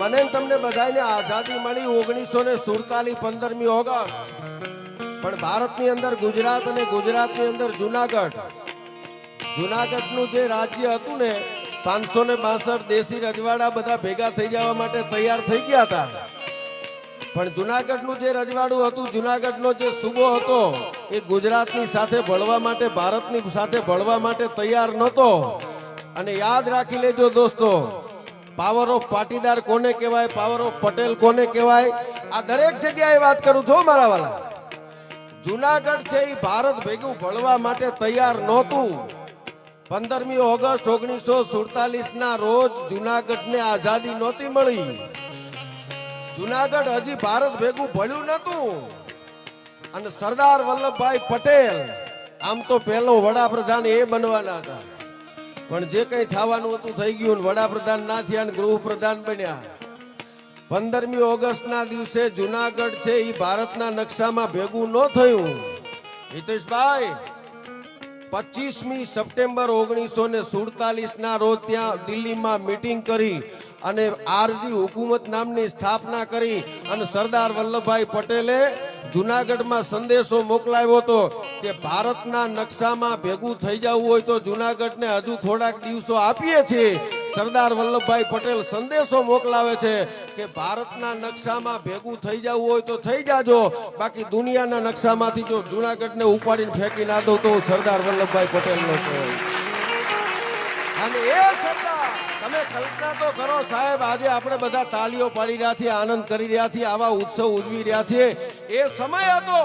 મને તમને બધાને આઝાદી મળી 1947 15મી ઓગસ્ટ, પણ ભારતની અંદર ગુજરાત અને ગુજરાતની અંદર જુનાગઢનું જે રાજ્ય હતું ને 562 દેશી રજવાડા બધા ભેગા થઈ જવા માટે તૈયાર થઈ ગયા હતા, પણ જુનાગઢનું જે રજવાડું હતું, જુનાગઢનો જે સૂબો હતો એ ગુજરાતની સાથે ભળવા માટે, ભારતની સાથે ભળવા માટે તૈયાર નહોતો. અને યાદ રાખી લેજો દોસ્તો, પાવર ઓફ પાટીદાર કોને કહેવાય, પાવર ઓફ પટેલ કોને કહેવાય, આ દરેક જગ્યાએ વાત કરું છું મારા વાલા. જુનાગઢ છે એ ભારત ભેગું ભળવા માટે તૈયાર નહોતું. 15મી ઓગસ્ટ 1947 ના રોજ જુનાગઢને આઝાદી નહોતી મળી. જુનાગઢ હજી ભારત ભેગું ભળ્યું નહોતું. અને સરદાર વલ્લભભાઈ પટેલ આમ તો પહેલો વડાપ્રધાન એ બનવાના હતા, પણ જે કઈ થવાનું હતું થઈ ગયું. વડાપ્રધાન ના થયા અને ગૃહપ્રધાન બન્યા. 15મી ઓગસ્ટના દિવસે જુનાગઢ છે એ ભારતના નકશામાં ભેગું ન થયું. હિતેશભાઈ, 25મી સપ્ટેમ્બર 1947 ના રોજ ત્યાં દિલ્હીમાં મીટિંગ કરી અને આરજી હુકુમત નામની સ્થાપના કરી અને સરદાર વલ્લભભાઈ પટેલે જુનાગઢમાં સંદેશો મોકલાવ્યો હતો કે ભારતના નકશામાં ભેગું થઈ જવું હોય તો જુનાગઢને હજુ થોડાક દિવસો આપીએ છીએ. સરદાર વલ્લભભાઈ પટેલ સંદેશો મોકલાવે છે કે ભારતના નકશામાં ભેગું થઈ જવું હોય તો થઈ જાજો, બાકી દુનિયાના નકશામાંથી જો જુનાગઢને ઉપાડીને ફેંકી ના દઉં તો હું સરદાર વલ્લભભાઈ પટેલનો છું. અને એ સરદાર, તમે કલ્પના તો કરો સાહેબ, આજે આપણે બધા તાલીઓ પાડી રહ્યા છીએ, આનંદ કરી રહ્યા છીએ, આવા ઉત્સવ ઉજવી રહ્યા છીએ. એ સમય હતો